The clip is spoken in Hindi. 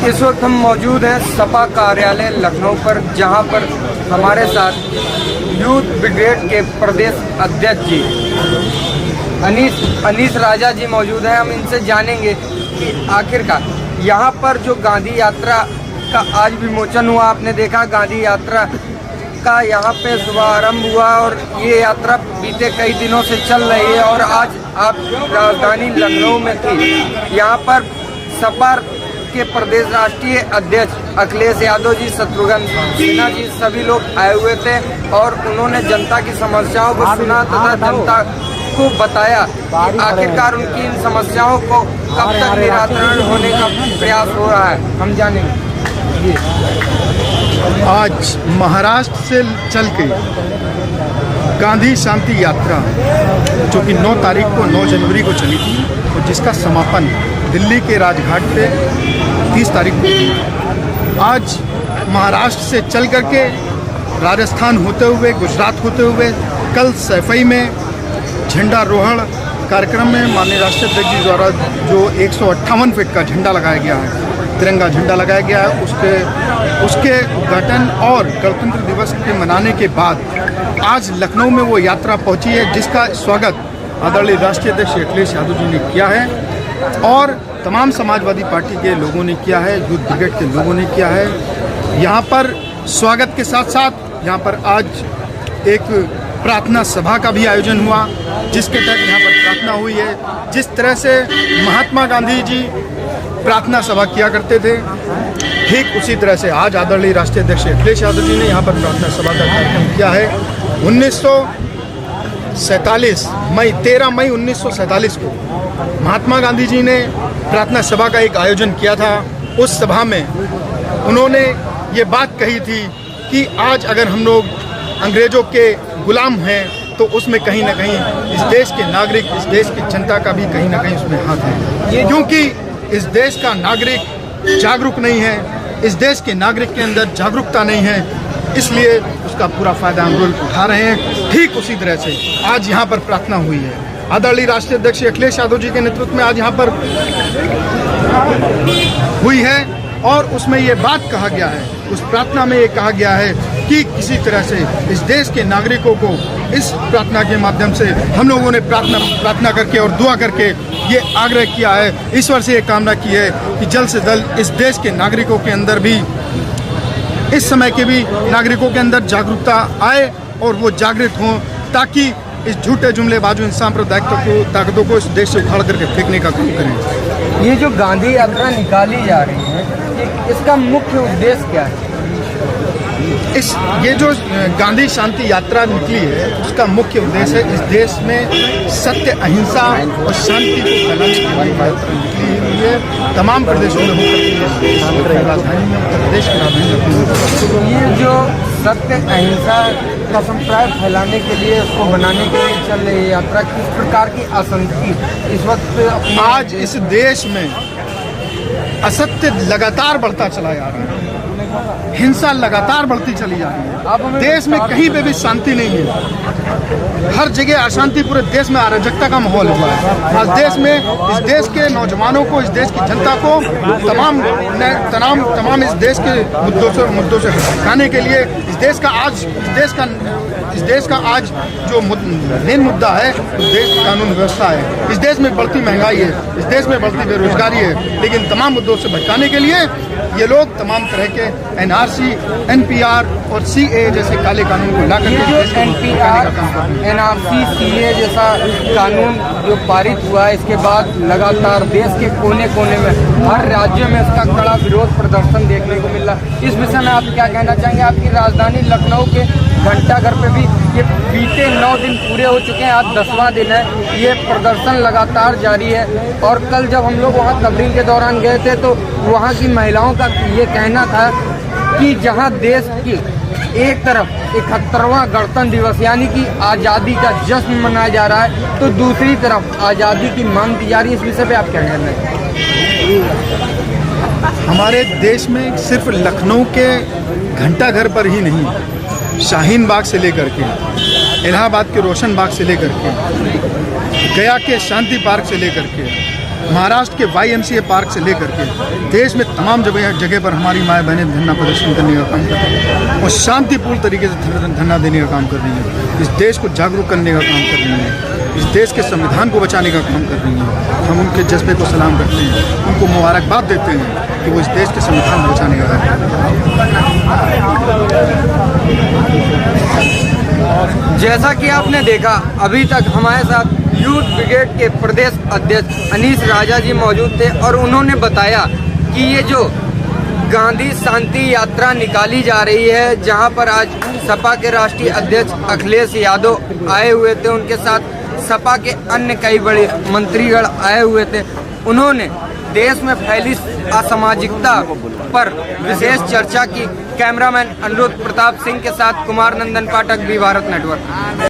इस वक्त हम मौजूद हैं सपा कार्यालय लखनऊ पर, जहां पर हमारे साथ यूथ ब्रिगेड के प्रदेश अध्यक्ष जी अनीस राजा जी मौजूद हैं। हम इनसे जानेंगे कि आखिरकार यहाँ पर जो गांधी यात्रा का आज विमोचन हुआ, आपने देखा गांधी यात्रा का यहाँ पे शुभारंभ हुआ और ये यात्रा बीते कई दिनों से चल रही है और आज आप राजधानी लखनऊ में थी। यहाँ पर सपा के प्रदेश राष्ट्रीय अध्यक्ष अखिलेश यादव जी, शत्रुघ्न सिन्हा जी, सभी लोग आए हुए थे और उन्होंने जनता की समस्याओं को सुना तथा जनता को बताया कि आखिरकार उनकी इन समस्याओं को कब तक निराकरण होने का प्रयास हो रहा है, हम जानेंगे। आज महाराष्ट्र से चल के गांधी शांति यात्रा जो कि 9 तारीख को 9 जनवरी को चली थी और जिसका समापन दिल्ली के राजघाट पे 30 तारीख को हुआ। आज महाराष्ट्र से चल करके राजस्थान होते हुए, गुजरात होते हुए, कल सैफई में झंडारोहण कार्यक्रम में माननीय राष्ट्रीय अध्यक्ष जी द्वारा जो 158 फीट का झंडा लगाया गया है, तिरंगा झंडा लगाया गया है, उसके उद्घाटन और गणतंत्र दिवस के मनाने के बाद आज लखनऊ में वो यात्रा पहुंची है, जिसका स्वागत आदरणीय राष्ट्रीय अध्यक्ष अखिलेश यादव जी ने किया है और तमाम समाजवादी पार्टी के लोगों ने किया है, यूथ ब्रिगेड के लोगों ने किया है। यहाँ पर स्वागत के साथ साथ यहाँ पर आज एक प्रार्थना सभा का भी आयोजन हुआ, जिसके तहत यहाँ पर प्रार्थना हुई है। जिस तरह से महात्मा गांधी जी प्रार्थना सभा किया करते थे, ठीक उसी तरह से आज आदरणीय राष्ट्रीय अध्यक्ष अखिलेश यादव जी ने यहाँ पर प्रार्थना सभा का कार्यक्रम किया है। 13 मई 1947 को महात्मा गांधी जी ने प्रार्थना सभा का एक आयोजन किया था। उस सभा में उन्होंने ये बात कही थी कि आज अगर हम लोग अंग्रेजों के गुलाम हैं तो उसमें कहीं ना कहीं इस देश के नागरिक, इस देश की जनता का भी कहीं ना कहीं उसमें हाथ है, क्योंकि इस देश का नागरिक जागरूक नहीं है, इस देश के नागरिक के अंदर जागरूकता नहीं है, इसलिए उसका पूरा फायदा हम लोग उठा रहे हैं। ठीक उसी तरह से आज यहाँ पर प्रार्थना हुई है। आदरणीय राष्ट्रीय अध्यक्ष अखिलेश यादव जी के नेतृत्व में आज यहाँ पर हुई है और उसमें ये बात कहा गया है, उस प्रार्थना में ये कहा गया है कि किसी तरह से इस देश के नागरिकों को इस प्रार्थना के माध्यम से हम लोगों ने प्रार्थना करके और दुआ करके ये आग्रह किया है, ईश्वर से ये कामना की है कि जल्द से जल्द इस देश के नागरिकों के अंदर भी, इस समय के भी नागरिकों के अंदर जागरूकता आए और वो जागृत हों, ताकि इस झूठे जुमलेबाजों, इन सांप्रदायिक ताकतों को इस देश से उखाड़ करके फेंकने का काम करें। ये जो गांधी यात्रा निकाली जा रही है, इसका मुख्य उद्देश्य क्या है? ये जो गांधी शांति यात्रा निकली है, उसका मुख्य उद्देश्य है इस देश में सत्य, अहिंसा और शांति को फैलाने के लिए यात्रा निकली हुई है। तमाम प्रदेशों में होकर राजधानी में, उत्तर प्रदेश की राजधानी में ये जो सत्य अहिंसा का संप्रदाय फैलाने के लिए, उसको बनाने के लिए चल रही यात्रा, किस प्रकार की आशंकी इस वक्त आज इस देश में असत्य लगातार बढ़ता चला जा रहा है, हिंसा लगातार बढ़ती चली जा रही है, देश में कहीं पे भी शांति नहीं है, हर जगह अशांति, पूरे देश में अराजकता का माहौल हुआ है। आज देश में इस देश के नौजवानों को, इस देश की जनता को तमाम इस देश के मुद्दों से हटाने के लिए इस देश का आज जो मेन मुद्दा है, उस देश की कानून व्यवस्था है। इस देश में बढ़ती महंगाई है, इस देश में बढ़ती बेरोजगारी है, लेकिन तमाम मुद्दों से भटकाने के लिए ये लोग तमाम तरह के NRC, NPR और CA जैसे काले कानून को ला करके जो NPR, NRC, CA जैसा कानून जो पारित हुआ है, इसके बाद लगातार देश के कोने कोने में, हर राज्य में इसका कड़ा विरोध प्रदर्शन देखने को मिल रहा है। इस विषय में आप क्या कहना चाहेंगे? आपकी राजधानी लखनऊ के घंटाघर पे भी ये बीते 9 दिन पूरे हो चुके हैं, आज 10वां दिन है, ये प्रदर्शन लगातार जारी है। और कल जब हम लोग वहाँ तबलीग के दौरान गए थे तो वहाँ की महिलाओं का ये कहना था कि जहाँ देश की एक तरफ 71वां गणतंत्र दिवस यानी कि आज़ादी का जश्न मनाया जा रहा है, तो दूसरी तरफ आज़ादी की मांग की जा रही है। इस विषय पे आप क्या कहना है? हमारे देश में सिर्फ लखनऊ के घंटाघर पर ही नहीं, शाहीन बाग से लेकर के, इलाहाबाद के रोशन बाग से लेकर के, गया के शांति पार्क से लेकर के, महाराष्ट्र के YMCA पार्क से लेकर के देश में तमाम जगह पर हमारी माएँ बहनें धरना प्रदर्शन करने का काम कर रही हैं और शांतिपूर्ण तरीके से धरना देने का काम कर रही हैं। इस देश को जागरूक करने का काम कर रही हैं, इस देश के संविधान को बचाने का काम कर रही हैं। हम उनके जज्बे को सलाम करते हैं, उनको मुबारकबाद देते हैं कि वो इस देश के संविधान को बचाने का काम जैसा कि आपने देखा, अभी तक हमारे साथ यूथ ब्रिगेड के प्रदेश अध्यक्ष अनीश राजा जी मौजूद थे और उन्होंने बताया कि ये जो गांधी शांति यात्रा निकाली जा रही है, जहां पर आज सपा के राष्ट्रीय अध्यक्ष अखिलेश यादव आए हुए थे, उनके साथ सपा के अन्य कई बड़े मंत्रीगण आए हुए थे। उन्होंने देश में फैली असामाजिकता पर विशेष चर्चा की। कैमरामैन अनुरुद्ध प्रताप सिंह के साथ कुमार नंदन पाठक, भी भारत नेटवर्क।